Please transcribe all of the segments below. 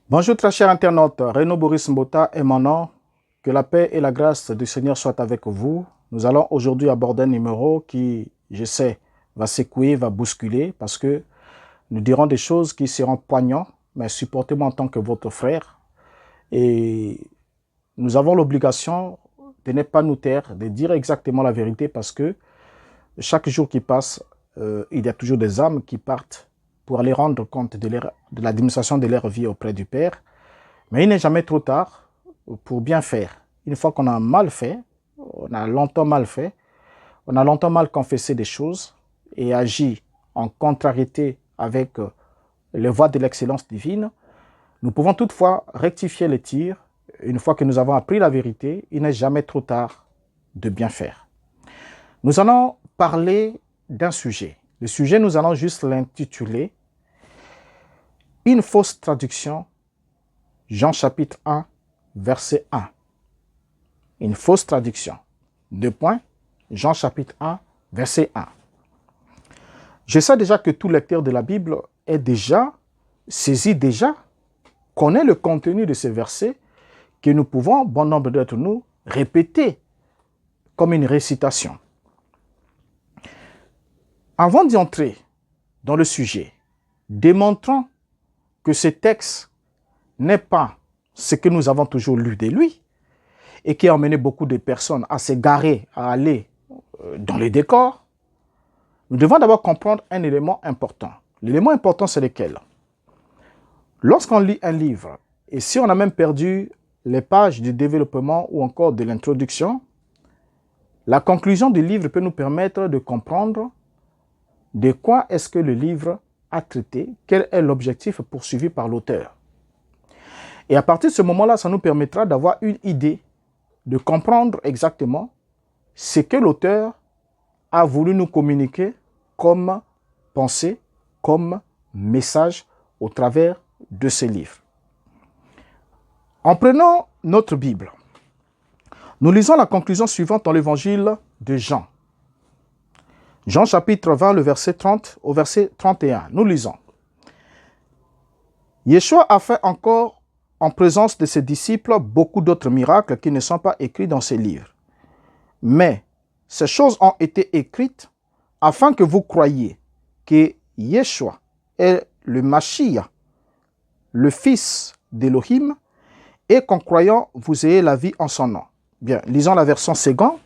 Bonjour très chers internautes, Renaud Boris Mbota est mon nom. Que la paix et la grâce du Seigneur soient avec vous. Nous allons aujourd'hui aborder un numéro qui, je sais, va secouer, va bousculer parce que nous dirons des choses qui seront poignantes, mais supportez-moi en tant que votre frère. Et nous avons l'obligation de ne pas nous taire, de dire exactement la vérité parce que chaque jour qui passe, il y a toujours des âmes qui partent pour aller rendre compte de l'administration de leur vie auprès du Père. Mais il n'est jamais trop tard pour bien faire. Une fois qu'on a mal fait, on a longtemps mal fait, on a longtemps mal confessé des choses et agi en contrariété avec les voies de l'excellence divine, nous pouvons toutefois rectifier les tirs. Une fois que nous avons appris la vérité, il n'est jamais trop tard de bien faire. Nous allons parler d'un sujet. Le sujet, nous allons juste l'intituler « Une fausse traduction ». Jean chapitre 1, verset 1. Une fausse traduction. Deux points. Jean chapitre 1, verset 1. Je sais déjà que tout lecteur de la Bible est déjà saisi, connaît le contenu de ces versets que nous pouvons, bon nombre d'entre nous, répéter comme une récitation. Avant d'y entrer dans le sujet, démontrons que ce texte n'est pas ce que nous avons toujours lu de lui et qui a amené beaucoup de personnes à s'égarer, à aller dans les décors, nous devons d'abord comprendre un élément important. L'élément important, c'est lequel? Lorsqu'on lit un livre, et si on a même perdu les pages du développement ou encore de l'introduction, la conclusion du livre peut nous permettre de comprendre de quoi est-ce que le livre a traité, quel est l'objectif poursuivi par l'auteur. Et à partir de ce moment-là, ça nous permettra d'avoir une idée, de comprendre exactement ce que l'auteur a voulu nous communiquer comme pensée, comme message au travers de ce livre. En prenant notre Bible, nous lisons la conclusion suivante dans l'évangile de Jean. Jean chapitre 20, le verset 30 au verset 31. Nous lisons. Yeshua a fait encore en présence de ses disciples beaucoup d'autres miracles qui ne sont pas écrits dans ces livres. Mais ces choses ont été écrites afin que vous croyiez que Yeshua est le Mashiach, le Fils d'Élohim, et qu'en croyant, vous ayez la vie en son nom. Bien, lisons la version Ségan,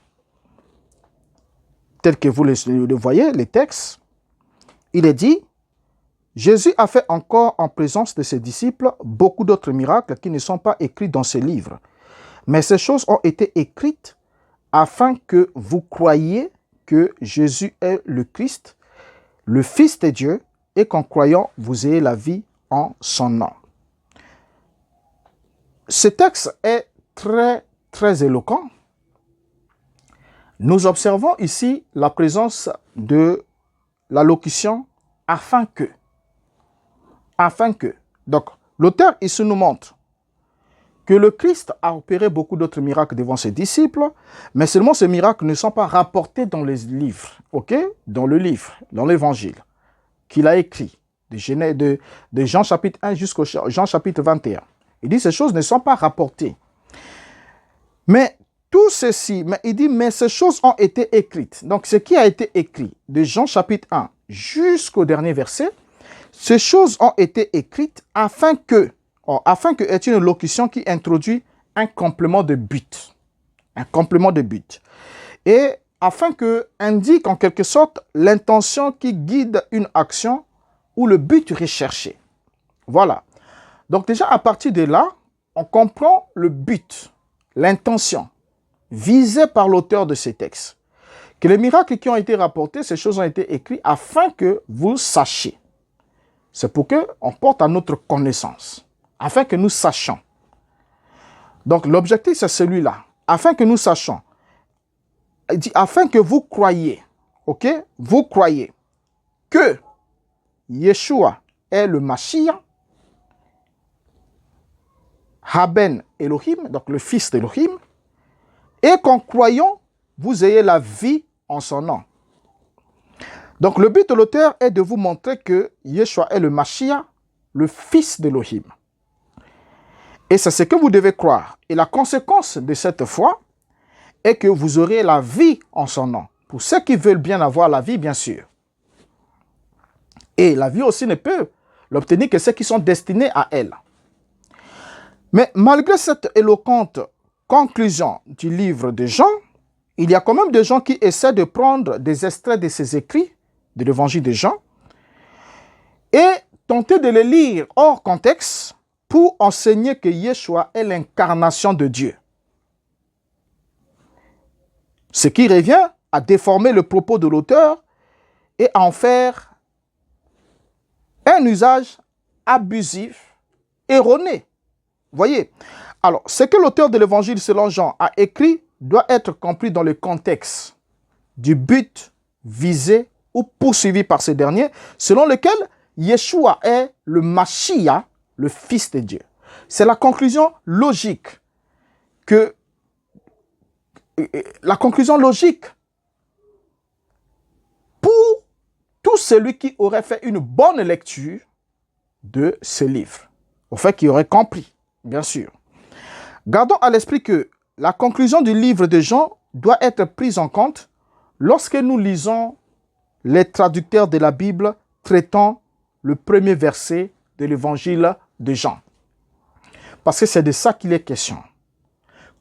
tel que vous le voyez, les textes. Il est dit, Jésus a fait encore en présence de ses disciples beaucoup d'autres miracles qui ne sont pas écrits dans ces livres. Mais ces choses ont été écrites afin que vous croyiez que Jésus est le Christ, le Fils de Dieu, et qu'en croyant, vous ayez la vie en son nom. Ce texte est très éloquent. Nous observons ici la présence de la locution « afin que ». Afin que. Donc, l'auteur ici nous montre que le Christ a opéré beaucoup d'autres miracles devant ses disciples, mais seulement ces miracles ne sont pas rapportés dans les livres, ok? Dans le livre, dans l'évangile qu'il a écrit, de Jean chapitre 1 jusqu'au Jean chapitre 21. Il dit ces choses ne sont pas rapportées. Mais tout ceci, il dit, mais ces choses ont été écrites. Donc, ce qui a été écrit de Jean chapitre 1 jusqu'au dernier verset, ces choses ont été écrites afin que est une locution qui introduit un complément de but. Un complément de but. Et afin que indique en quelque sorte l'intention qui guide une action ou le but recherché. Voilà. Donc déjà à partir de là, on comprend le but, l'intention visée par l'auteur de ces textes. Que les miracles qui ont été rapportés, ces choses ont été écrites afin que vous sachiez. C'est pour qu'on porte à notre connaissance, afin que nous sachions. Donc l'objectif c'est celui-là, afin que nous sachions. Il dit afin que vous croyiez, ok? Vous croyez que Yeshua est le Mashiach, Haben Elohim, donc le Fils d'Elohim, et qu'en croyant, vous ayez la vie en son nom. Donc le but de l'auteur est de vous montrer que Yeshua est le Mashiach, le Fils d'Elohim. Et c'est ce que vous devez croire. Et la conséquence de cette foi est que vous aurez la vie en son nom. Pour ceux qui veulent bien avoir la vie, bien sûr. Et la vie aussi ne peut l'obtenir que ceux qui sont destinés à elle. Mais malgré cette éloquente conclusion du livre de Jean, il y a quand même des gens qui essaient de prendre des extraits de ces écrits de l'évangile de Jean et tenter de les lire hors contexte pour enseigner que Yeshua est l'incarnation de Dieu. Ce qui revient à déformer le propos de l'auteur et à en faire un usage abusif, erroné. Voyez, alors, ce que l'auteur de l'évangile selon Jean a écrit doit être compris dans le contexte du but visé ou poursuivi par ce dernier, selon lequel Yeshua est le Mashiach, le Fils de Dieu. C'est la conclusion logique pour tout celui qui aurait fait une bonne lecture de ce livre, au fait qu'il aurait compris, bien sûr. Gardons à l'esprit que la conclusion du livre de Jean doit être prise en compte lorsque nous lisons les traducteurs de la Bible traitant le premier verset de l'évangile de Jean. Parce que c'est de ça qu'il est question.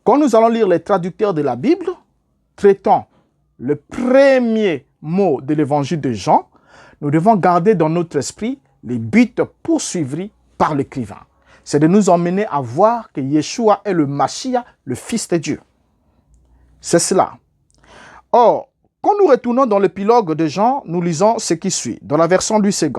Quand nous allons lire les traducteurs de la Bible traitant le premier mot de l'évangile de Jean, nous devons garder dans notre esprit les buts poursuivis par l'écrivain. C'est de nous emmener à voir que Yeshua est le Mashiach, le Fils de Dieu. C'est cela. Or, quand nous retournons dans l'épilogue de Jean, nous lisons ce qui suit, dans la version Louis II.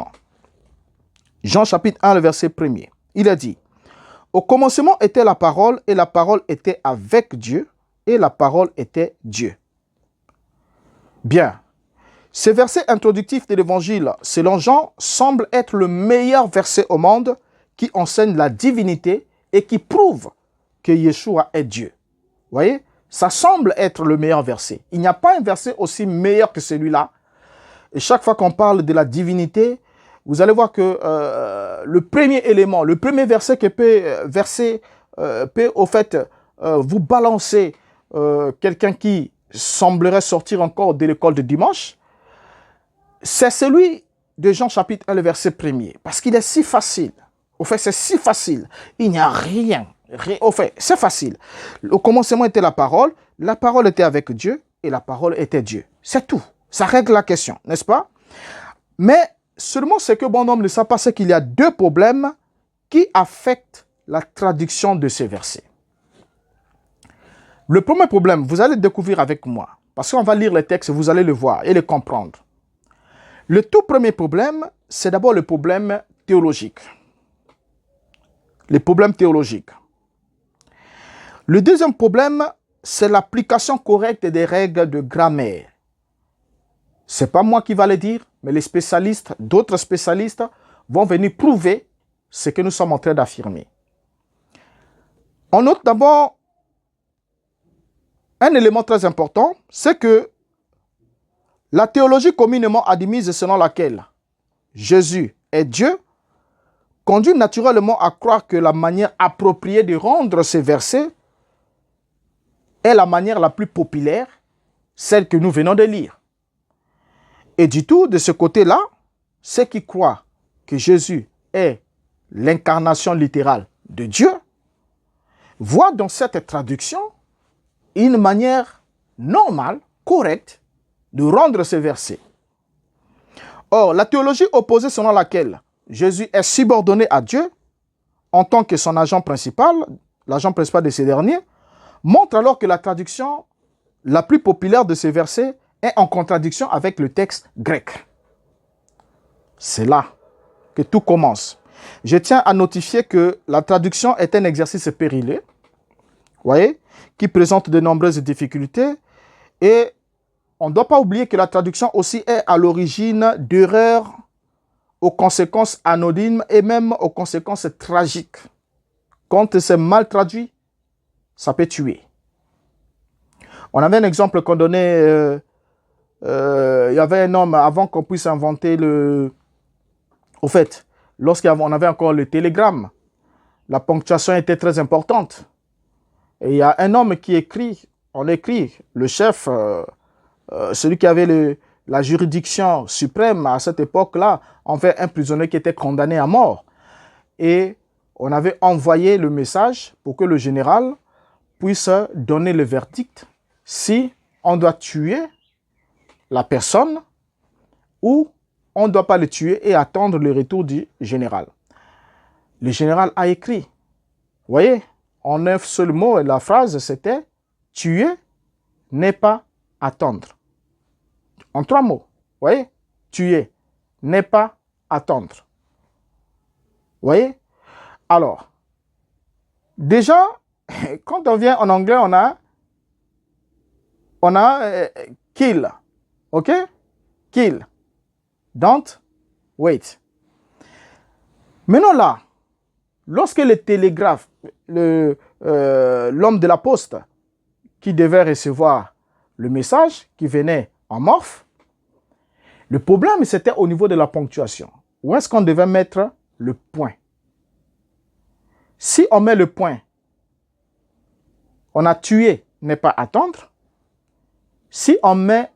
Jean chapitre 1, le verset 1er. Il a dit, « Au commencement était la parole, et la parole était avec Dieu, et la parole était Dieu. » Bien. Ce verset introductif de l'évangile, selon Jean, semble être le meilleur verset au monde qui enseigne la divinité et qui prouve que Yeshua est Dieu. Vous voyez, ça semble être le meilleur verset. Il n'y a pas un verset aussi meilleur que celui-là. Et chaque fois qu'on parle de la divinité, vous allez voir que le premier élément, le premier verset qui peut au fait vous balancer quelqu'un qui semblerait sortir encore de l'école de dimanche, c'est celui de Jean chapitre 1, le verset 1er. Parce qu'il est si facile. Au fait, c'est si facile. Il n'y a rien. Au fait, c'est facile. Au commencement était la parole était avec Dieu, et la parole était Dieu. C'est tout. Ça règle la question, n'est-ce pas? Mais seulement ce que bon homme ne sait pas, c'est qu'il y a deux problèmes qui affectent la traduction de ces versets. Le premier problème, vous allez le découvrir avec moi, parce qu'on va lire les textes, vous allez le voir et le comprendre. Le tout premier problème, c'est d'abord le problème théologique. Les problèmes théologiques. Le deuxième problème, c'est l'application correcte des règles de grammaire. Ce n'est pas moi qui va le dire, mais les spécialistes, d'autres spécialistes vont venir prouver ce que nous sommes en train d'affirmer. On note d'abord un élément très important, c'est que la théologie communément admise selon laquelle Jésus est Dieu conduit naturellement à croire que la manière appropriée de rendre ces versets est la manière la plus populaire, celle que nous venons de lire. Et du tout, de ce côté-là, ceux qui croient que Jésus est l'incarnation littérale de Dieu voient dans cette traduction une manière normale, correcte, de rendre ces versets. Or, la théologie opposée selon laquelle Jésus est subordonné à Dieu en tant que son agent principal de ces derniers, montre alors que la traduction la plus populaire de ces versets est en contradiction avec le texte grec. C'est là que tout commence. Je tiens à notifier que la traduction est un exercice périlleux, voyez, qui présente de nombreuses difficultés, et on ne doit pas oublier que la traduction aussi est à l'origine d'erreurs aux conséquences anodines et même aux conséquences tragiques. Quand c'est mal traduit, ça peut tuer. On avait un exemple qu'on donnait, il y avait un homme, avant qu'on puisse inventer au fait, lorsqu'on avait encore le télégramme, la ponctuation était très importante. Et il y a un homme qui écrit, on écrit, le chef, celui qui avait la juridiction suprême à cette époque-là, envers un prisonnier qui était condamné à mort. Et on avait envoyé le message pour que le général puisse donner le verdict si on doit tuer la personne ou on ne doit pas le tuer et attendre le retour du général. Le général a écrit, vous voyez, en un seul mot, la phrase c'était « tuer n'est pas attendre ». En 3 mots, vous voyez, « tuer n'est pas attendre ». Vous voyez? Alors, déjà, quand on vient en anglais, on a kill, ok? Kill, don't wait. Maintenant là, lorsque le télégraphe, l'homme de la poste qui devait recevoir le message qui venait en morphe, le problème c'était au niveau de la ponctuation. Où est-ce qu'on devait mettre le point? Si on met le point, on a tué, n'est pas attendre. Si on met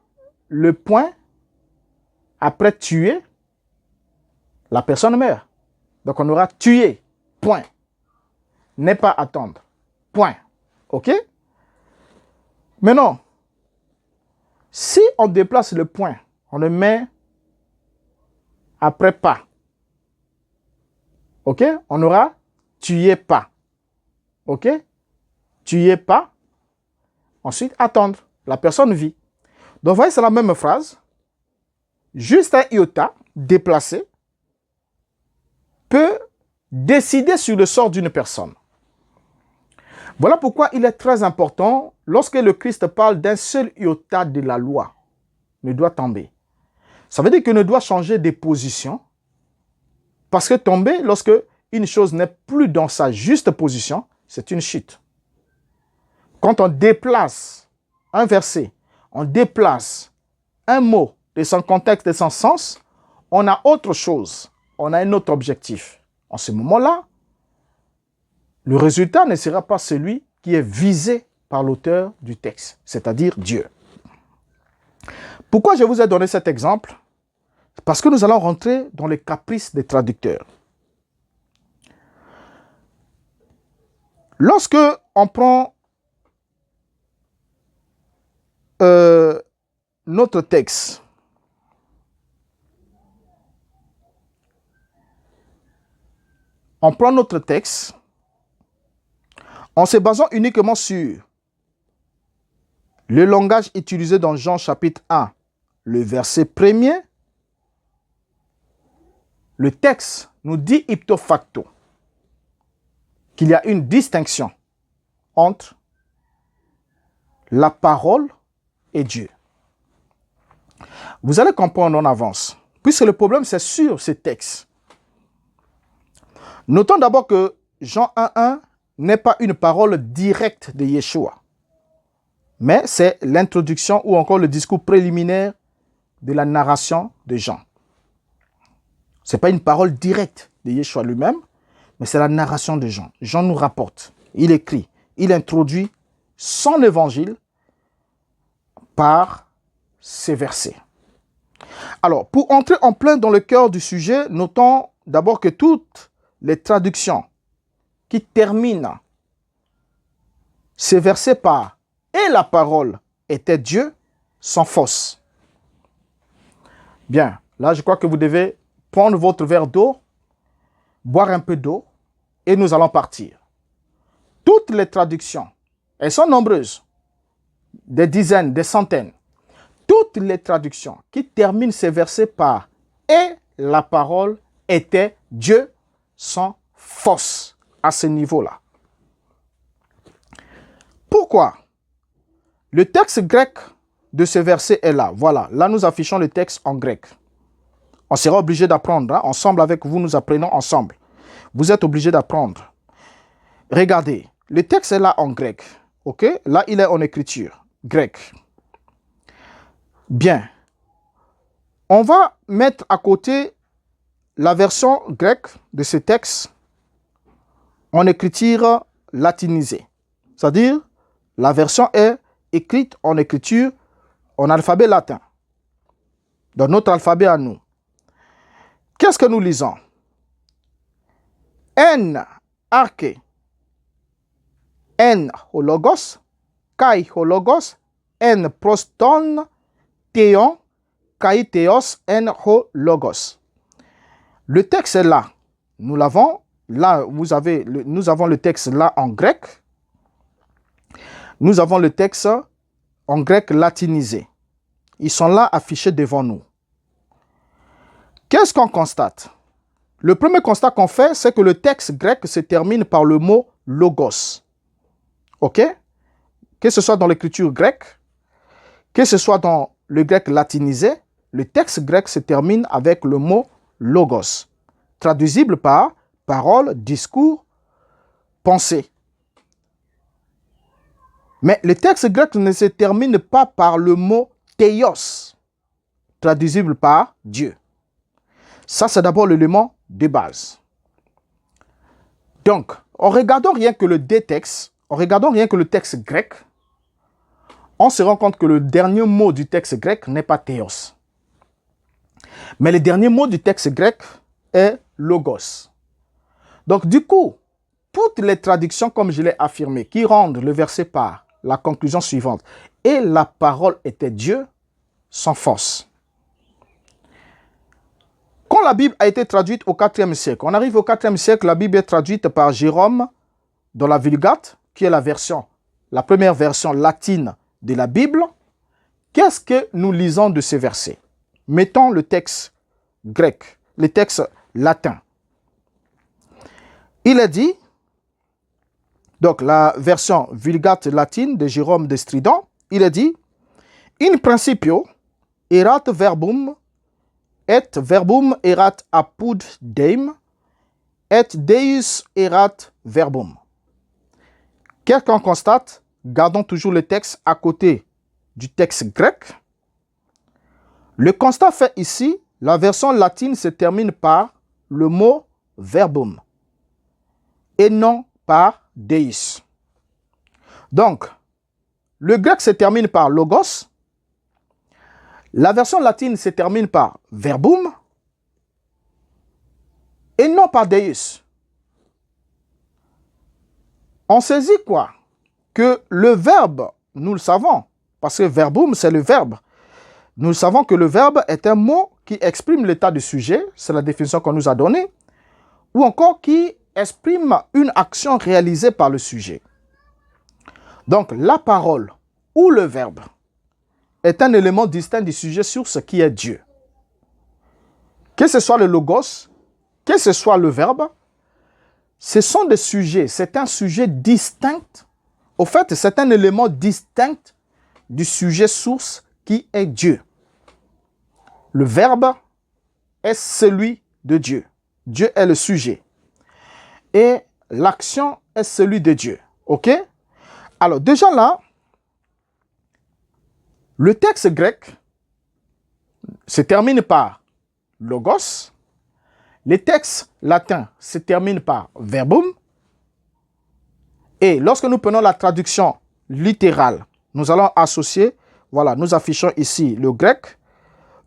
le point après tuer, la personne meurt. Donc on aura tué, point. N'est pas attendre, point. OK? Maintenant, si on déplace le point, on le met après pas. OK? On aura tuer pas. OK? Tuer pas. Ensuite, attendre. La personne vit. Donc, vous voyez, c'est la même phrase. Juste un iota déplacé peut décider sur le sort d'une personne. Voilà pourquoi il est très important, lorsque le Christ parle d'un seul iota de la loi, ne doit tomber. Ça veut dire qu'il ne doit changer de position. Parce que tomber, lorsque une chose n'est plus dans sa juste position, c'est une chute. Quand on déplace un verset, on déplace un mot de son contexte, de son sens, on a autre chose, on a un autre objectif. En ce moment-là, le résultat ne sera pas celui qui est visé par l'auteur du texte, c'est-à-dire Dieu. Pourquoi je vous ai donné cet exemple? Parce que nous allons rentrer dans les caprices des traducteurs. Lorsque on prend notre texte, en se basant uniquement sur le langage utilisé dans Jean chapitre 1, le verset 1er, le texte nous dit ipso facto qu'il y a une distinction entre la parole et Dieu. Vous allez comprendre en avance, puisque le problème c'est sur ce texte. Notons d'abord que Jean 1.1 n'est pas une parole directe de Yeshua, mais c'est l'introduction ou encore le discours préliminaire de la narration de Jean. Ce n'est pas une parole directe de Yeshua lui-même, mais c'est la narration de Jean. Jean nous rapporte, il écrit, il introduit son évangile par ces versets. Alors, pour entrer en plein dans le cœur du sujet, notons d'abord que toutes les traductions qui terminent ces versets par « et la parole était Dieu » sont fausses. Bien, là je crois que vous devez prendre votre verre d'eau, boire un peu d'eau et nous allons partir. Toutes les traductions, elles sont nombreuses, des dizaines, des centaines. Toutes les traductions qui terminent ces versets par « et la parole était Dieu » sont fausses à ce niveau-là. Pourquoi? Le texte grec de ce verset est là. Voilà, là nous affichons le texte en grec. On sera obligé d'apprendre, hein? Ensemble avec vous, nous apprenons ensemble. Vous êtes obligés d'apprendre. Regardez, le texte est là en grec. Ok? Là, il est en écriture grecque. Bien. On va mettre à côté la version grecque de ce texte. en écriture latinisée. C'est-à-dire, la version est écrite en écriture, en alphabet latin. Dans notre alphabet à nous. Qu'est-ce que nous lisons? En arche, en hologos, kai hologos, en proston, theon, kai theos, en hologos. Le texte est là. Nous l'avons. Là, nous avons le texte là en grec. Nous avons le texte en grec latinisé. Ils sont là affichés devant nous. Qu'est-ce qu'on constate? Le premier constat qu'on fait, c'est que le texte grec se termine par le mot logos. OK? Que ce soit dans l'écriture grecque, que ce soit dans le grec latinisé, le texte grec se termine avec le mot logos, traduisible par parole, discours, pensée. Mais le texte grec ne se termine pas par le mot théos, traduisible par Dieu. Ça, c'est d'abord l'élément de base. Donc, en regardant rien que le texte grec, on se rend compte que le dernier mot du texte grec n'est pas théos. Mais le dernier mot du texte grec est logos. Donc, du coup, toutes les traductions, comme je l'ai affirmé, qui rendent le verset par la conclusion suivante, et la parole était Dieu, sont fausses. Quand la Bible a été traduite au IVe siècle, on arrive au IVe siècle, la Bible est traduite par Jérôme dans la Vulgate, qui est la première version latine de la Bible. Qu'est-ce que nous lisons de ces versets? Mettons le texte grec, le texte latin. Il est dit, donc la version Vulgate latine de Jérôme de Stridon, il est dit, in principio erat verbum, et verbum erat apud Deum, et Deus erat verbum. Qu'est-ce qu'on constate? Gardons toujours le texte à côté du texte grec. Le constat fait ici, la version latine se termine par le mot verbum et non par Deus. Donc, le grec se termine par logos. La version latine se termine par verbum et non par Deus. On saisit quoi? Que le verbe, nous le savons, parce que verbum, c'est le verbe. Nous savons que le verbe est un mot qui exprime l'état du sujet, c'est la définition qu'on nous a donnée, ou encore qui exprime une action réalisée par le sujet. Donc, la parole ou le verbe est un élément distinct du sujet sur ce qui est Dieu. Que ce soit le logos, que ce soit le verbe, ce sont des sujets, c'est un sujet distinct. Au fait, c'est un élément distinct du sujet source qui est Dieu. Le verbe est celui de Dieu. Dieu est le sujet. Et l'action est celui de Dieu. OK? Alors, déjà là, le texte grec se termine par logos. Les textes latins se terminent par verbum. Et lorsque nous prenons la traduction littérale, nous allons associer, voilà, nous affichons ici le grec,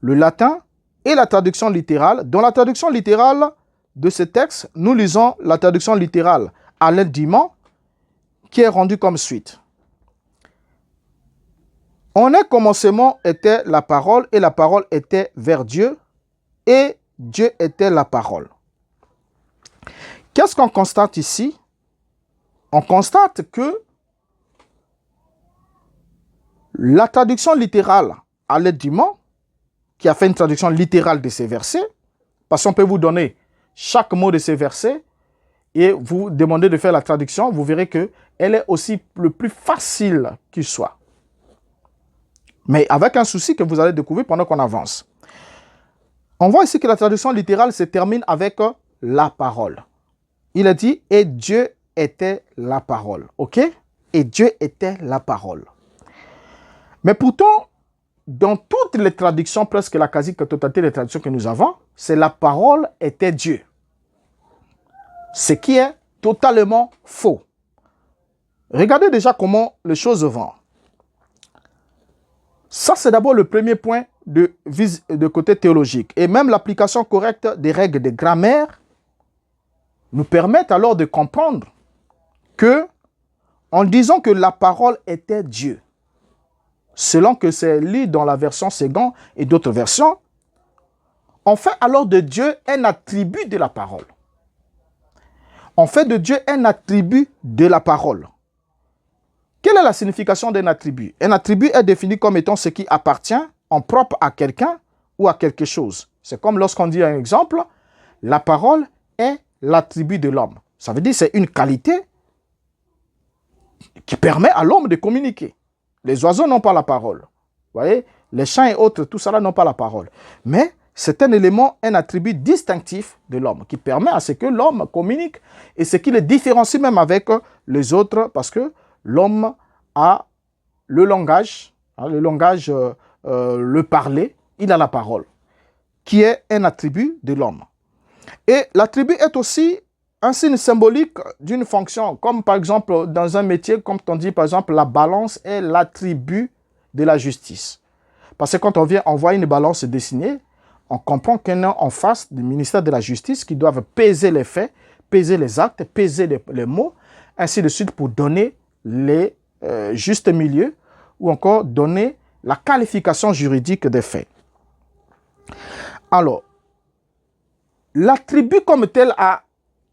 le latin et la traduction littérale. Dans la traduction littérale de ce texte, nous lisons la traduction littérale à l'aide d'Iman, qui est rendue comme suite. En un commencement était la parole, et la parole était vers Dieu, et Dieu était la parole. Qu'est-ce qu'on constate ici? On constate que la traduction littérale à l'aide d'Iman, qui a fait une traduction littérale de ces versets, parce qu'on peut vous donner chaque mot de ces versets et vous demander de faire la traduction, vous verrez qu'elle est aussi le plus facile qu'il soit. Mais avec un souci que vous allez découvrir pendant qu'on avance. On voit ici que la traduction littérale se termine avec la parole. Il a dit « Et Dieu était la parole ». OK? Et Dieu était la parole. Mais pourtant, dans toutes les traductions, presque la quasi-totalité des traductions que nous avons, c'est la parole était Dieu. Ce qui est totalement faux. Regardez déjà comment les choses vont. Ça, c'est d'abord le premier point de côté théologique. Et même l'application correcte des règles de grammaire nous permettent alors de comprendre que, en disant que la parole était Dieu, selon que c'est lu dans la version Ségan et d'autres versions, on fait alors de Dieu un attribut de la parole. On fait de Dieu un attribut de la parole. Quelle est la signification d'un attribut? Un attribut est défini comme étant ce qui appartient en propre à quelqu'un ou à quelque chose. C'est comme lorsqu'on dit un exemple, la parole est l'attribut de l'homme. Ça veut dire que c'est une qualité qui permet à l'homme de communiquer. Les oiseaux n'ont pas la parole. Vous voyez, les chiens et autres, tout ça n'ont pas la parole. Mais c'est un élément, un attribut distinctif de l'homme qui permet à ce que l'homme communique et ce qui le différencie même avec les autres parce que l'homme a le langage, le parler, il a la parole, qui est un attribut de l'homme. Et l'attribut est aussi un signe symbolique d'une fonction, comme par exemple dans un métier, comme on dit par exemple, la balance est l'attribut de la justice. Parce que quand on vient envoyer une balance dessinée, on comprend qu'on est en face du ministère de la Justice qui doivent peser les faits, peser les actes, peser les mots, ainsi de suite pour donner les justes milieux ou encore donner la qualification juridique des faits. Alors, l'attribut comme tel a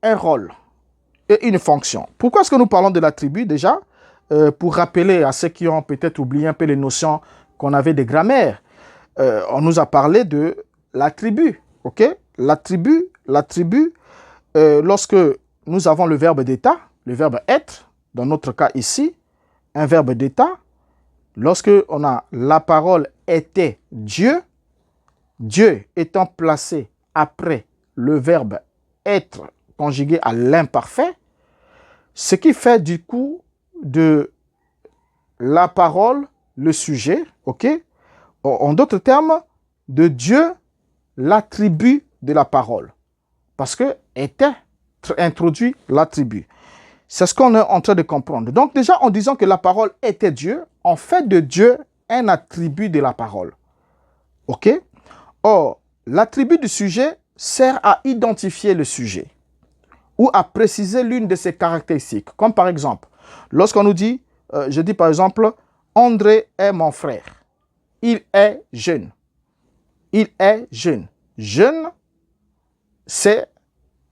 un rôle et une fonction. Pourquoi est-ce que nous parlons de l'attribut déjà? Pour rappeler à ceux qui ont peut-être oublié un peu les notions qu'on avait de grammaire. On nous a parlé de l'attribut, ok? L'attribut, lorsque nous avons le verbe d'état, le verbe être, dans notre cas ici, un verbe d'état, lorsque on a la parole était Dieu, Dieu étant placé après le verbe être conjugué à l'imparfait, ce qui fait du coup de la parole le sujet, ok? En d'autres termes, de Dieu l'attribut de la parole. Parce que était introduit l'attribut. C'est ce qu'on est en train de comprendre. Donc déjà, en disant que la parole était Dieu, on fait de Dieu un attribut de la parole. Ok? Or, l'attribut du sujet sert à identifier le sujet ou à préciser l'une de ses caractéristiques. Comme par exemple, lorsqu'on nous dit, je dis par exemple, André est mon frère. Il est jeune. Il est jeune. Jeune, c'est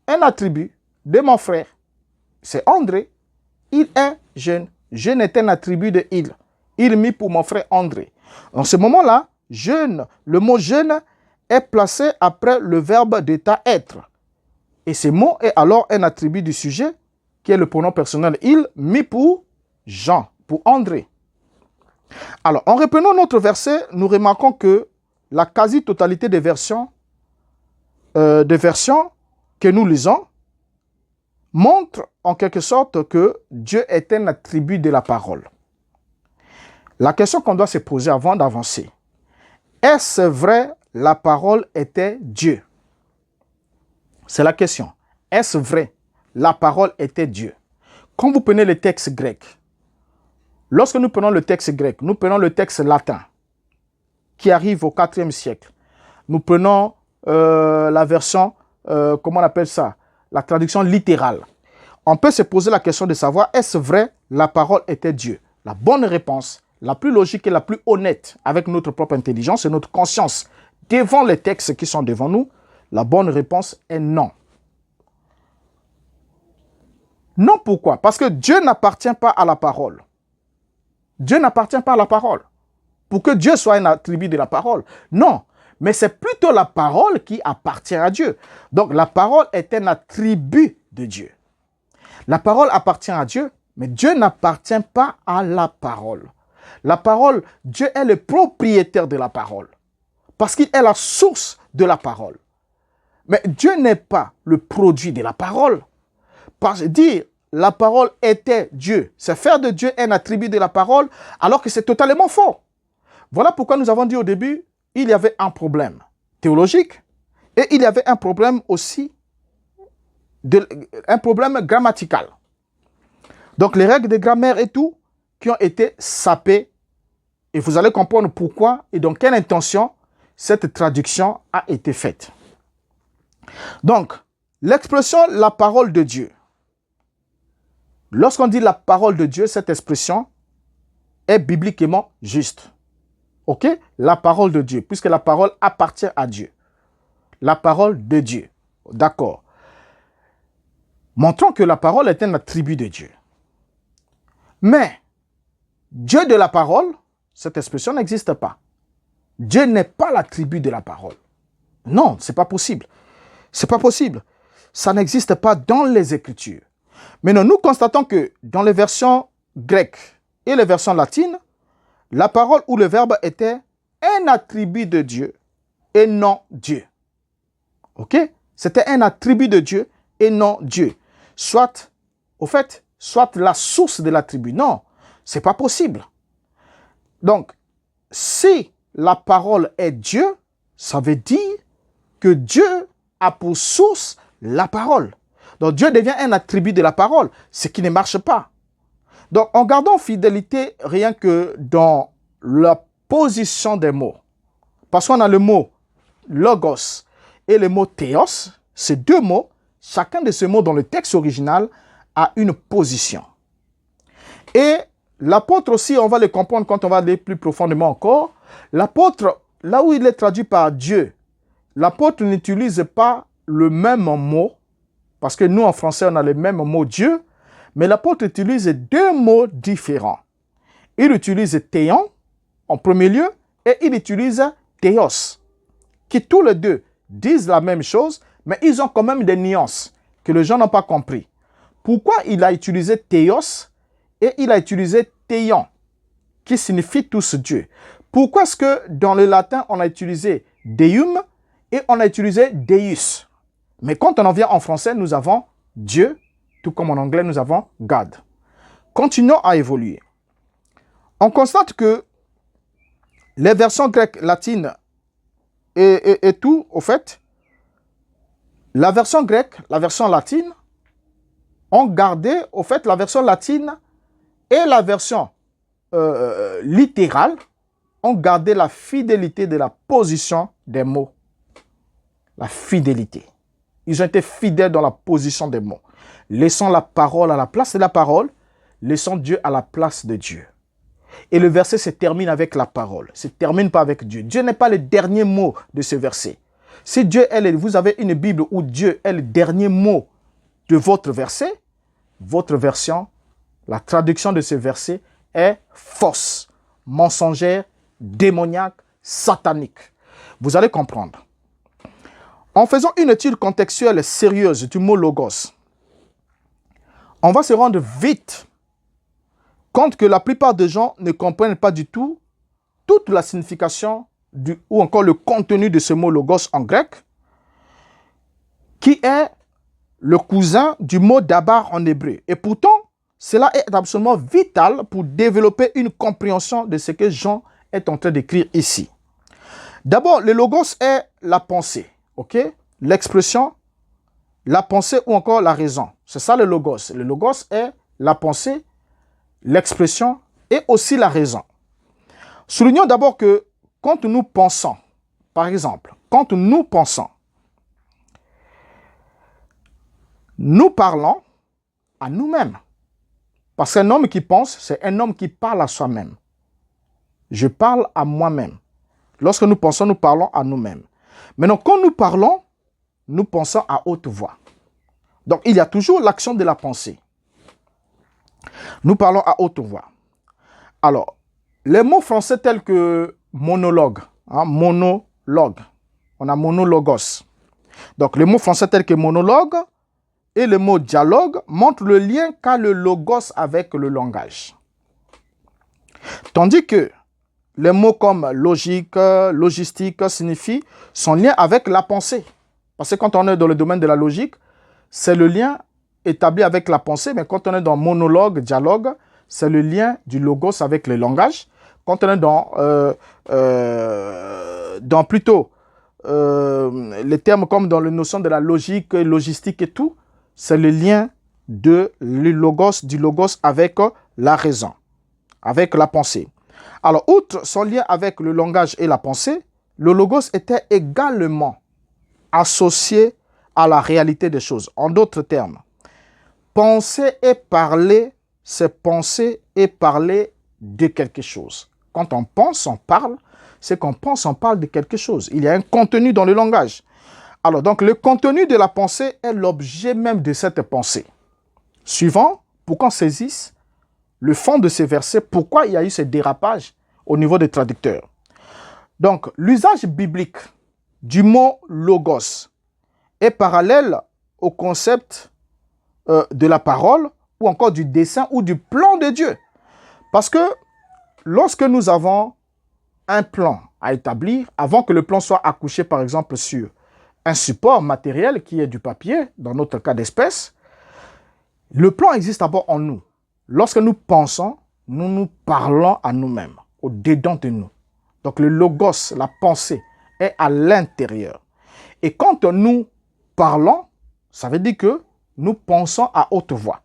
un attribut de mon frère. C'est André. Il est jeune. Jeune est un attribut de il. Il mit pour mon frère André. En ce moment-là, jeune, le mot jeune est placé après le verbe d'état être. Et ce mot est alors un attribut du sujet qui est le pronom personnel il mis pour Jean, pour André. Alors, en reprenant notre verset, nous remarquons que la quasi-totalité des versions que nous lisons montre en quelque sorte que Dieu est un attribut de la parole. La question qu'on doit se poser avant d'avancer, est-ce vrai la parole était Dieu? C'est la question. Est-ce vrai la parole était Dieu? Quand vous prenez le texte grec, lorsque nous prenons le texte grec, nous prenons le texte latin qui arrive au IVe siècle. Nous prenons la version, comment on appelle ça? La traduction littérale. On peut se poser la question de savoir, est-ce vrai la parole était Dieu? La bonne réponse, la plus logique et la plus honnête avec notre propre intelligence et notre conscience devant les textes qui sont devant nous, la bonne réponse est non. Non, pourquoi? Parce que Dieu n'appartient pas à la parole. Dieu n'appartient pas à la parole. Pour que Dieu soit un attribut de la parole. Non, mais c'est plutôt la parole qui appartient à Dieu. Donc la parole est un attribut de Dieu. La parole appartient à Dieu, mais Dieu n'appartient pas à la parole. La parole, Dieu est le propriétaire de la parole. Parce qu'il est la source de la parole. Mais Dieu n'est pas le produit de la parole. Parce que dire la parole était Dieu, c'est faire de Dieu un attribut de la parole, alors que c'est totalement faux. Voilà pourquoi nous avons dit au début, il y avait un problème théologique et il y avait un problème aussi un problème grammatical. Donc les règles de grammaire et tout qui ont été sapées. Et vous allez comprendre pourquoi et dans quelle intention cette traduction a été faite. Donc, l'expression « la parole de Dieu ». Lorsqu'on dit la parole de Dieu, cette expression est bibliquement juste. Ok? La parole de Dieu, puisque la parole appartient à Dieu. La parole de Dieu. D'accord. Montrons que la parole est un attribut de Dieu. Mais, Dieu de la parole, cette expression n'existe pas. Dieu n'est pas l'attribut de la parole. Non, ce n'est pas possible. Ce n'est pas possible. Ça n'existe pas dans les Écritures. Maintenant, nous constatons que dans les versions grecques et les versions latines, la parole ou le verbe était un attribut de Dieu et non Dieu. Ok? C'était un attribut de Dieu et non Dieu. Soit la source de l'attribut. Non, ce n'est pas possible. Donc, si la parole est Dieu, ça veut dire que Dieu a pour source la parole. Donc Dieu devient un attribut de la parole, ce qui ne marche pas. Donc en gardant fidélité rien que dans la position des mots, parce qu'on a le mot logos et le mot théos, ces deux mots, chacun de ces mots dans le texte original a une position. Et l'apôtre aussi, on va le comprendre quand on va aller plus profondément encore, l'apôtre, là où il est traduit par Dieu, l'apôtre n'utilise pas le même mot, parce que nous, en français, on a le même mot Dieu, mais l'apôtre utilise deux mots différents. Il utilise théon, en premier lieu, et il utilise théos, qui tous les deux disent la même chose, mais ils ont quand même des nuances que les gens n'ont pas compris. Pourquoi il a utilisé théos et il a utilisé théon, qui signifie tous Dieu? Pourquoi est-ce que dans le latin, on a utilisé deum et on a utilisé deus? Mais quand on en vient en français, nous avons Dieu, tout comme en anglais, nous avons God. Continuons à évoluer. On constate que les versions grecques, latines et tout, au fait, la version grecque, la version latine, ont gardé, au fait, la version latine et la version littérale ont gardé la fidélité de la position des mots. La fidélité. Ils ont été fidèles dans la position des mots. Laissant la parole à la place de la parole, laissant Dieu à la place de Dieu. Et le verset se termine avec la parole, se termine pas avec Dieu. Dieu n'est pas le dernier mot de ce verset. Si Dieu vous avez une Bible où Dieu est le dernier mot de votre verset, votre version, la traduction de ce verset est fausse, mensongère, démoniaque, satanique. Vous allez comprendre. En faisant une étude contextuelle sérieuse du mot logos, on va se rendre vite compte que la plupart des gens ne comprennent pas du tout toute la signification ou encore le contenu de ce mot logos en grec, qui est le cousin du mot dabar en hébreu. Et pourtant, cela est absolument vital pour développer une compréhension de ce que Jean est en train d'écrire ici. D'abord, le logos est la pensée. Ok, l'expression, la pensée ou encore la raison. C'est ça le logos. Le logos est la pensée, l'expression et aussi la raison. Soulignons d'abord que quand nous pensons, par exemple, quand nous pensons, nous parlons à nous-mêmes. Parce qu'un homme qui pense, c'est un homme qui parle à soi-même. Je parle à moi-même. Lorsque nous pensons, nous parlons à nous-mêmes. Maintenant, quand nous parlons, nous pensons à haute voix. Donc, il y a toujours l'action de la pensée. Nous parlons à haute voix. Alors, les mots français tels que monologue, monologue, on a monologos. Donc, les mots français tels que monologue et le mot dialogue montrent le lien qu'a le logos avec le langage. Tandis que les mots comme logique, logistique signifient son lien avec la pensée. Parce que quand on est dans le domaine de la logique, c'est le lien établi avec la pensée. Mais quand on est dans monologue, dialogue, c'est le lien du logos avec le langage. Quand on est dans plutôt les termes comme dans la notion de la logique, logistique et tout, c'est le lien du logos avec la raison, avec la pensée. Alors, outre son lien avec le langage et la pensée, le logos était également associé à la réalité des choses. En d'autres termes, penser et parler, c'est penser et parler de quelque chose. Quand on pense, on parle, c'est qu'on pense, on parle de quelque chose. Il y a un contenu dans le langage. Alors, donc, le contenu de la pensée est l'objet même de cette pensée. Suivant, pour qu'on saisisse le fond de ces versets, pourquoi il y a eu ce dérapage au niveau des traducteurs. Donc, l'usage biblique du mot logos est parallèle au concept de la parole ou encore du dessein ou du plan de Dieu. Parce que lorsque nous avons un plan à établir, avant que le plan soit accouché par exemple sur un support matériel qui est du papier, dans notre cas d'espèce, le plan existe d'abord en nous. Lorsque nous pensons, nous nous parlons à nous-mêmes, au-dedans de nous. Donc le logos, la pensée, est à l'intérieur. Et quand nous parlons, ça veut dire que nous pensons à haute voix.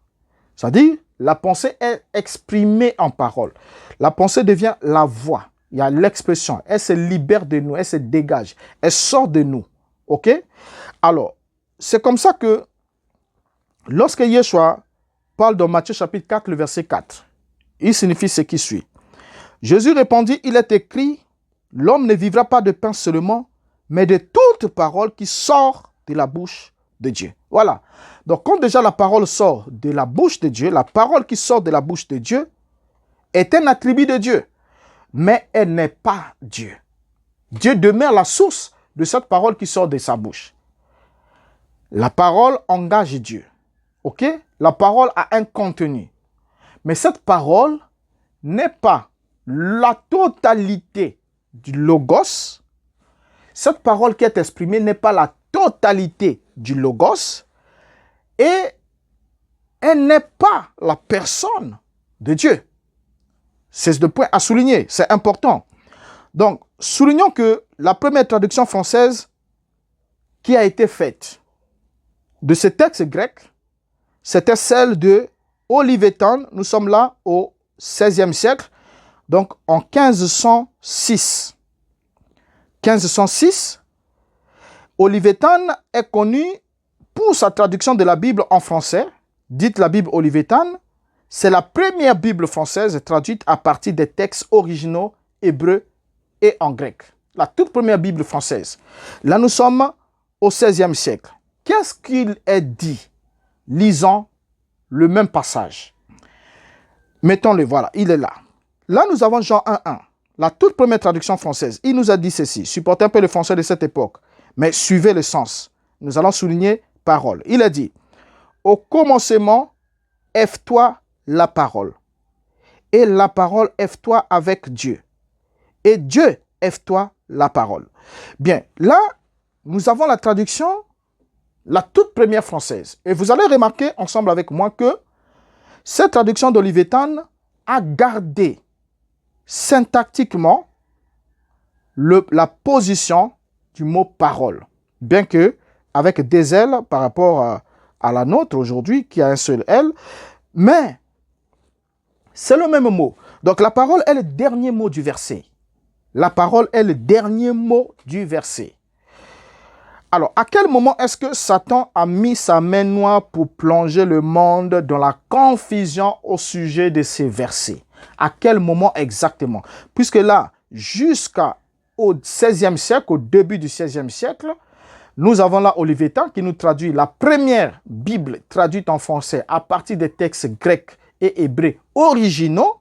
C'est-à-dire, la pensée est exprimée en parole. La pensée devient la voix. Il y a l'expression. Elle se libère de nous, elle se dégage, elle sort de nous. OK? Alors, c'est comme ça que lorsque Yeshua parle dans Matthieu chapitre 4, le verset 4, il signifie ce qui suit. Jésus répondit, il est écrit, l'homme ne vivra pas de pain seulement, mais de toute parole qui sort de la bouche de Dieu. Voilà. Donc, quand déjà la parole sort de la bouche de Dieu, la parole qui sort de la bouche de Dieu est un attribut de Dieu, mais elle n'est pas Dieu. Dieu demeure la source de cette parole qui sort de sa bouche. La parole engage Dieu. OK? La parole a un contenu. Mais cette parole n'est pas la totalité du logos. Cette parole qui est exprimée n'est pas la totalité du logos. Et elle n'est pas la personne de Dieu. C'est le point à souligner. C'est important. Donc, soulignons que la première traduction française qui a été faite de ce texte grec, c'était celle de Olivetan. Nous sommes là au XVIe siècle, donc en 1506. 1506, Olivetan est connu pour sa traduction de la Bible en français, dite la Bible olivétane. C'est la première Bible française traduite à partir des textes originaux hébreux et en grec. La toute première Bible française. Là, nous sommes au XVIe siècle. Qu'est-ce qu'il est dit? Lisons le même passage. Mettons-le, voilà, il est là. Là, nous avons Jean 1.1, la toute première traduction française. Il nous a dit ceci, supportez un peu le français de cette époque, mais suivez le sens. Nous allons souligner parole. Il a dit, au commencement, Ève-toi la parole. Et la parole, Ève-toi avec Dieu. Et Dieu, Ève-toi la parole. Bien, là, nous avons la traduction, la toute première française. Et vous allez remarquer ensemble avec moi que cette traduction d'Olivetan a gardé syntactiquement la position du mot parole. Bien que avec des L par rapport à la nôtre aujourd'hui, qui a un seul L, mais c'est le même mot. Donc la parole est le dernier mot du verset. La parole est le dernier mot du verset. Alors, à quel moment est-ce que Satan a mis sa main noire pour plonger le monde dans la confusion au sujet de ces versets? À quel moment exactement? Puisque là, jusqu'au XVIe siècle, au début du XVIe siècle, nous avons là Olivetan qui nous traduit la première Bible traduite en français à partir des textes grecs et hébreux originaux,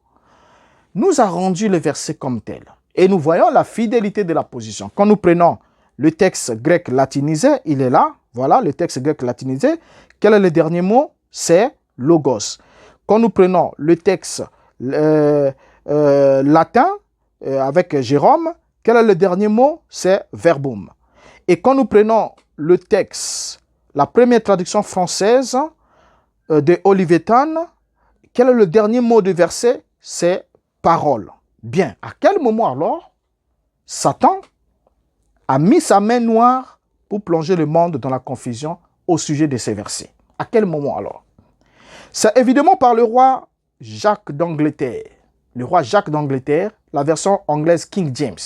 nous a rendu le verset comme tel. Et nous voyons la fidélité de la position. Quand nous prenons le texte grec latinisé, il est là. Voilà, le texte grec latinisé. Quel est le dernier mot? C'est logos. Quand nous prenons le texte latin avec Jérôme, quel est le dernier mot? C'est verbum. Et quand nous prenons le texte, la première traduction française de Olivetan, quel est le dernier mot du verset? C'est parole. Bien, à quel moment alors Satan a mis sa main noire pour plonger le monde dans la confusion au sujet de ces versets? À quel moment alors? C'est évidemment par le roi Jacques d'Angleterre. Le roi Jacques d'Angleterre, la version anglaise King James.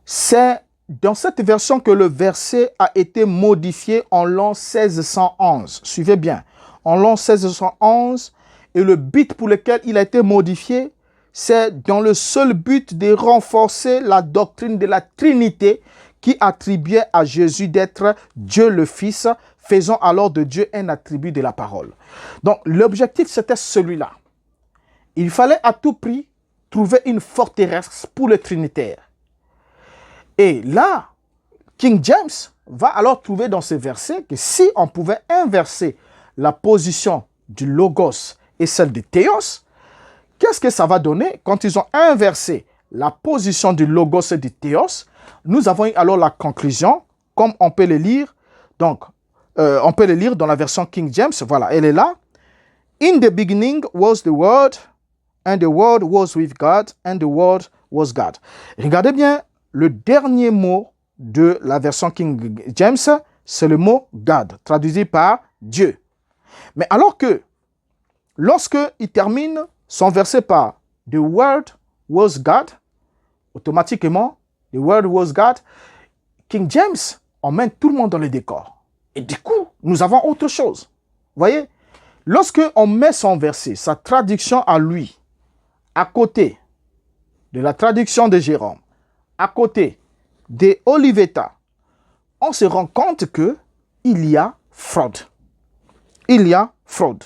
C'est dans cette version que le verset a été modifié en l'an 1611. Suivez bien. En l'an 1611, et le but pour lequel il a été modifié, c'est dans le seul but de renforcer la doctrine de la Trinité qui attribuait à Jésus d'être Dieu le Fils, faisant alors de Dieu un attribut de la parole. Donc l'objectif c'était celui-là. Il fallait à tout prix trouver une forteresse pour le Trinitaire. Et là, King James va alors trouver dans ce verset que si on pouvait inverser la position du Logos et celle du Théos, qu'est-ce que ça va donner? Quand ils ont inversé la position du Logos et du Théos, nous avons alors la conclusion, comme on peut le lire. Donc, on peut le lire dans la version King James. Voilà, elle est là. In the beginning was the Word, and the Word was with God, and the Word was God. Regardez bien, le dernier mot de la version King James, c'est le mot God, traduit par Dieu. Mais alors que, lorsque il termine son verset par The Word was God, automatiquement, The Word was God, King James emmène tout le monde dans le décor. Et du coup, nous avons autre chose. Vous voyez, lorsque on met son verset, sa traduction à lui, à côté de la traduction de Jérôme, à côté de Olivetti, on se rend compte qu'il y a fraude. Il y a fraude.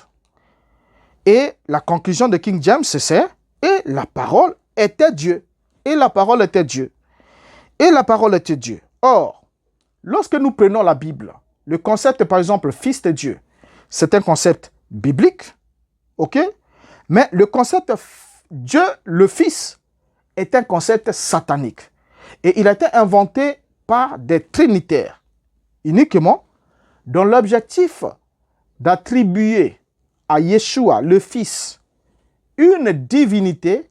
Et la conclusion de King James, c'est « Et la parole était Dieu. Et la parole était Dieu. Et la parole était Dieu. » Or, lorsque nous prenons la Bible, le concept, par exemple, Fils de Dieu, c'est un concept biblique, ok? Mais le concept Dieu, le Fils, est un concept satanique. Et il a été inventé par des trinitaires, uniquement dans l'objectif d'attribuer à Yeshua, le Fils, une divinité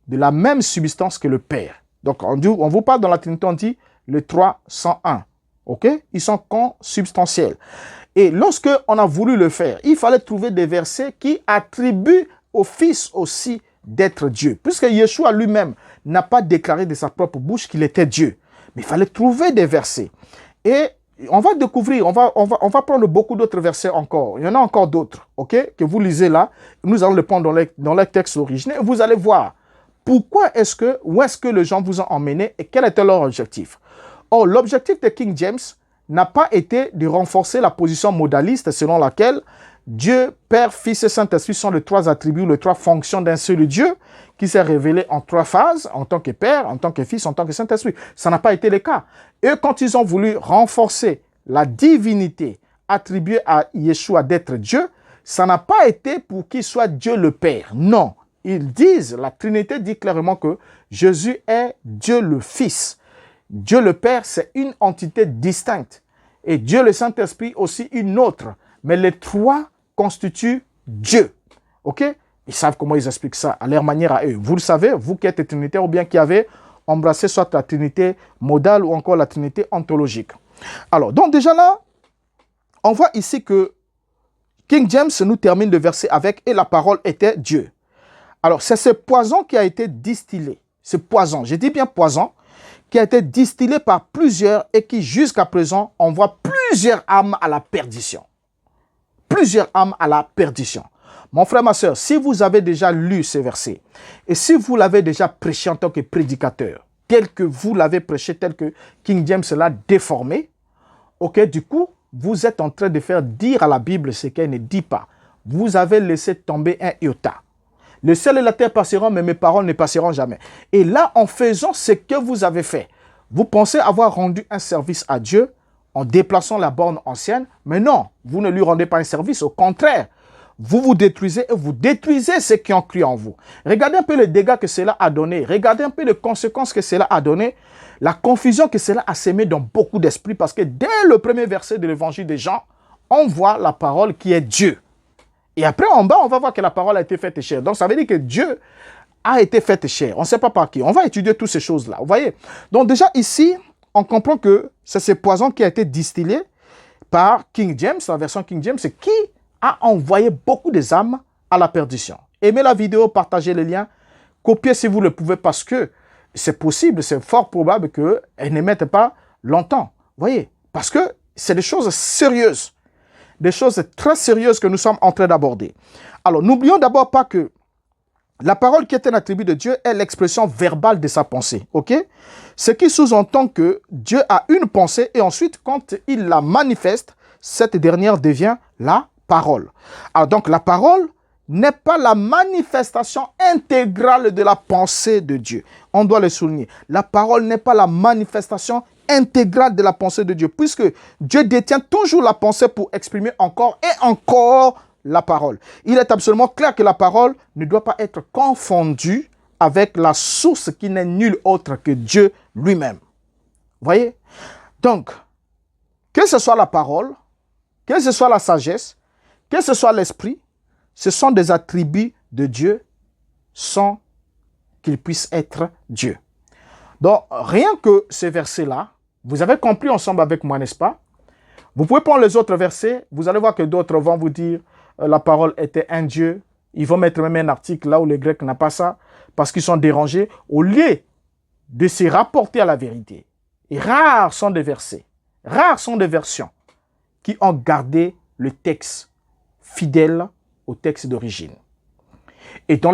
de la même substance que le Père. Donc, on vous parle dans la Trinité, on dit le 301. Ok? Ils sont consubstantiels. Et lorsque on a voulu le faire, il fallait trouver des versets qui attribuent au Fils aussi d'être Dieu. Puisque Yeshua lui-même n'a pas déclaré de sa propre bouche qu'il était Dieu. Mais il fallait trouver des versets. Et on va découvrir, on va prendre beaucoup d'autres versets encore. Il y en a encore d'autres, ok? Que vous lisez là. Nous allons le prendre dans les textes originels. Vous allez voir pourquoi où est-ce que les gens vous ont emmené et quel était leur objectif. Or, l'objectif de King James n'a pas été de renforcer la position modaliste selon laquelle Dieu, Père, Fils et Saint-Esprit sont les trois attributs, les trois fonctions d'un seul Dieu qui s'est révélé en trois phases, en tant que Père, en tant que Fils, en tant que Saint-Esprit. Ça n'a pas été le cas. Et quand ils ont voulu renforcer la divinité attribuée à Yeshua d'être Dieu, ça n'a pas été pour qu'il soit Dieu le Père. Non. Ils disent, la Trinité dit clairement que Jésus est Dieu le Fils. Dieu le Père, c'est une entité distincte. Et Dieu le Saint-Esprit aussi une autre. Mais les trois constituent Dieu. Ok? Ils savent comment ils expliquent ça à leur manière à eux. Vous le savez, vous qui êtes trinitaire ou bien qui avez embrassé soit la Trinité modale ou encore la Trinité ontologique. Alors, donc déjà là, on voit ici que King James nous termine le verset avec « Et la parole était Dieu ». Alors, c'est ce poison qui a été distillé. Ce poison, je dis bien poison, qui a été distillé par plusieurs et qui, jusqu'à présent, envoie plusieurs âmes à la perdition. Plusieurs âmes à la perdition. Mon frère, ma soeur, si vous avez déjà lu ces versets, et si vous l'avez déjà prêché en tant que prédicateur, tel que vous l'avez prêché, tel que King James l'a déformé, ok, du coup, vous êtes en train de faire dire à la Bible ce qu'elle ne dit pas. Vous avez laissé tomber un iota. Le ciel et la terre passeront, mais mes paroles ne passeront jamais. Et là, en faisant ce que vous avez fait, vous pensez avoir rendu un service à Dieu en déplaçant la borne ancienne, mais non, vous ne lui rendez pas un service. Au contraire, vous vous détruisez et vous détruisez ceux qui ont cru en vous. Regardez un peu les dégâts que cela a donné. Regardez un peu les conséquences que cela a donné. La confusion que cela a sémé dans beaucoup d'esprits parce que dès le premier verset de l'évangile de Jean, on voit la parole qui est Dieu. Et après, en bas, on va voir que la parole a été faite chair. Donc, ça veut dire que Dieu a été faite chair. On ne sait pas par qui. On va étudier toutes ces choses-là. Vous voyez? Donc, déjà, ici, on comprend que c'est ce poison qui a été distillé par King James, la version King James, qui a envoyé beaucoup des âmes à la perdition. Aimez la vidéo, partagez les liens, copiez si vous le pouvez parce que c'est possible, c'est fort probable qu'elles n'émettent pas longtemps. Voyez, parce que c'est des choses sérieuses, des choses très sérieuses que nous sommes en train d'aborder. Alors, n'oublions d'abord pas que la parole qui est un attribut de Dieu est l'expression verbale de sa pensée, ok? Ce qui sous-entend que Dieu a une pensée et ensuite, quand il la manifeste, cette dernière devient la parole. Alors donc, la parole n'est pas la manifestation intégrale de la pensée de Dieu. On doit le souligner. La parole n'est pas la manifestation intégrale de la pensée de Dieu, puisque Dieu détient toujours la pensée pour exprimer encore et encore la parole. Il est absolument clair que la parole ne doit pas être confondue avec la source qui n'est nulle autre que Dieu lui-même. Voyez? Donc, que ce soit la parole, que ce soit la sagesse, que ce soit l'esprit, ce sont des attributs de Dieu sans qu'il puisse être Dieu. Donc, rien que ces versets-là, vous avez compris ensemble avec moi, n'est-ce pas? Vous pouvez prendre les autres versets, vous allez voir que d'autres vont vous dire la parole était un Dieu. Ils vont mettre même un article là où les Grecs n'ont pas ça, parce qu'ils sont dérangés, au lieu de se rapporter à la vérité. Et rares sont des versets, rares sont des versions qui ont gardé le texte fidèle au texte d'origine. Et dans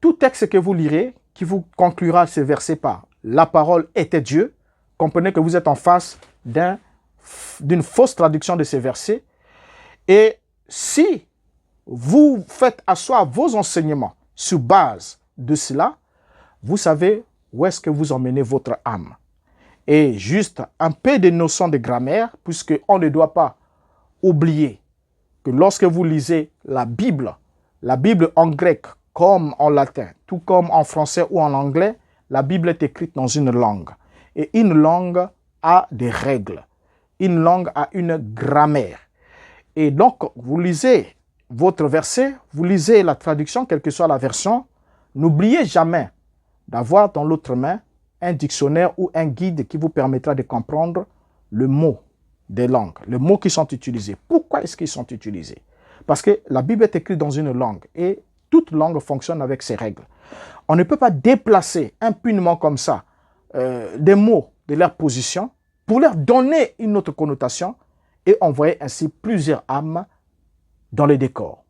tout texte que vous lirez, qui vous conclura ces versets par « La parole était Dieu », comprenez que vous êtes en face d'une fausse traduction de ces versets. Et si vous faites asseoir vos enseignements sur base de cela, vous savez où est-ce que vous emmenez votre âme. Et juste un peu de notions de grammaire, puisqu'on ne doit pas oublier que lorsque vous lisez la Bible en grec comme en latin, tout comme en français ou en anglais, la Bible est écrite dans une langue. Et une langue a des règles. Une langue a une grammaire. Et donc, vous lisez votre verset, vous lisez la traduction, quelle que soit la version, n'oubliez jamais d'avoir dans l'autre main un dictionnaire ou un guide qui vous permettra de comprendre le mot des langues, les mots qui sont utilisés. Pourquoi est-ce qu'ils sont utilisés? Parce que la Bible est écrite dans une langue et toute langue fonctionne avec ses règles. On ne peut pas déplacer impunément comme ça des mots de leur position pour leur donner une autre connotation et envoyer ainsi plusieurs âmes dans les décors.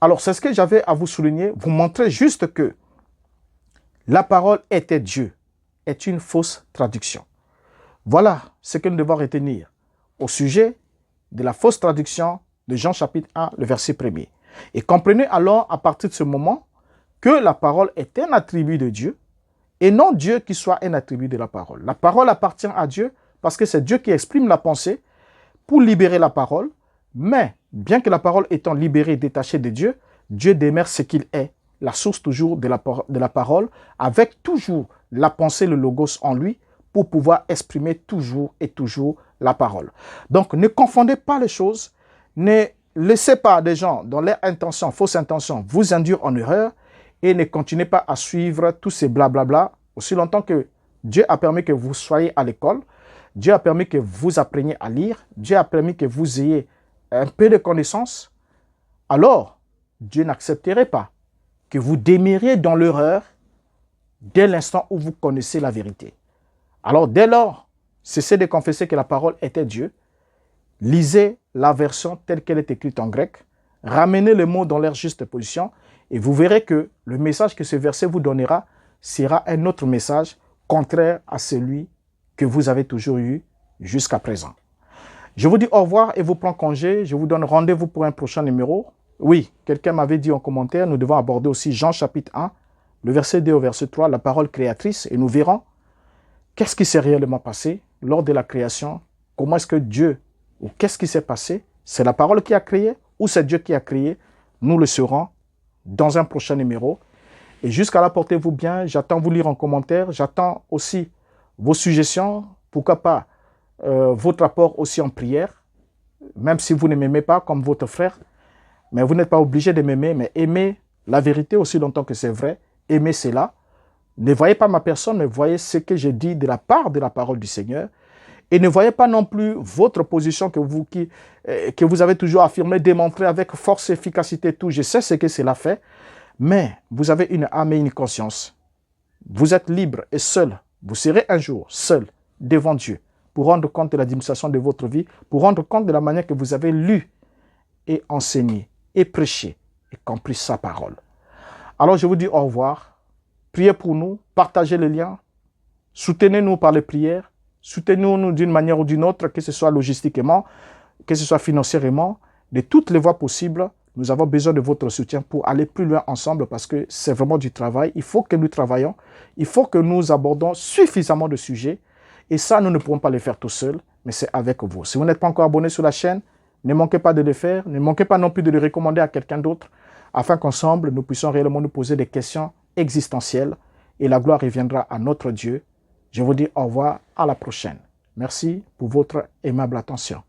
Alors, c'est ce que j'avais à vous souligner, vous montrer juste que la parole était Dieu est une fausse traduction. Voilà ce que nous devons retenir au sujet de la fausse traduction de Jean chapitre 1, le verset 1er. Et comprenez alors à partir de ce moment que la parole est un attribut de Dieu et non Dieu qui soit un attribut de la parole. La parole appartient à Dieu parce que c'est Dieu qui exprime la pensée pour libérer la parole, mais bien que la parole étant libérée et détachée de Dieu, Dieu demeure ce qu'il est, la source toujours de la parole, avec toujours la pensée, le logos en lui, pour pouvoir exprimer toujours et toujours la parole. Donc, ne confondez pas les choses, ne laissez pas des gens dans leur intention, fausse intention, vous induire en erreur et ne continuez pas à suivre tous ces blablabla aussi longtemps que Dieu a permis que vous soyez à l'école, Dieu a permis que vous appreniez à lire, Dieu a permis que vous ayez un peu de connaissances, alors Dieu n'accepterait pas que vous demeuriez dans l'erreur dès l'instant où vous connaissez la vérité. Alors dès lors, cessez de confesser que la parole était Dieu, lisez la version telle qu'elle est écrite en grec, ramenez les mots dans leur juste position et vous verrez que le message que ce verset vous donnera sera un autre message contraire à celui que vous avez toujours eu jusqu'à présent. Je vous dis au revoir et vous prends congé. Je vous donne rendez-vous pour un prochain numéro. Oui, quelqu'un m'avait dit en commentaire, nous devons aborder aussi Jean chapitre 1, le verset 2 au verset 3, la parole créatrice, et nous verrons qu'est-ce qui s'est réellement passé lors de la création, comment est-ce que Dieu, ou qu'est-ce qui s'est passé, c'est la parole qui a créé ou c'est Dieu qui a créé, nous le saurons dans un prochain numéro. Et jusqu'à là, portez-vous bien, j'attends vous lire en commentaire, j'attends aussi vos suggestions, pourquoi pas votre apport aussi en prière, même si vous ne m'aimez pas comme votre frère, mais vous n'êtes pas obligé de m'aimer, mais aimez la vérité aussi longtemps que c'est vrai, aimez cela. Ne voyez pas ma personne, mais voyez ce que je dis de la part de la parole du Seigneur. Et ne voyez pas non plus votre position que vous avez toujours affirmé, démontré avec force, efficacité, tout. Je sais ce que cela fait, mais vous avez une âme et une conscience. Vous êtes libre et seul. Vous serez un jour seul devant Dieu pour rendre compte de l'administration de votre vie, pour rendre compte de la manière que vous avez lu et enseigné et prêché et compris sa parole. Alors je vous dis au revoir. Priez pour nous, partagez le lien, soutenez-nous par les prières, soutenez-nous d'une manière ou d'une autre, que ce soit logistiquement, que ce soit financièrement, de toutes les voies possibles. Nous avons besoin de votre soutien pour aller plus loin ensemble parce que c'est vraiment du travail. Il faut que nous travaillions, il faut que nous abordons suffisamment de sujets et ça, nous ne pourrons pas le faire tout seuls, mais c'est avec vous. Si vous n'êtes pas encore abonné sur la chaîne, ne manquez pas de le faire, ne manquez pas non plus de le recommander à quelqu'un d'autre afin qu'ensemble, nous puissions réellement nous poser des questions existentielles et la gloire reviendra à notre Dieu. Je vous dis au revoir, à la prochaine. Merci pour votre aimable attention.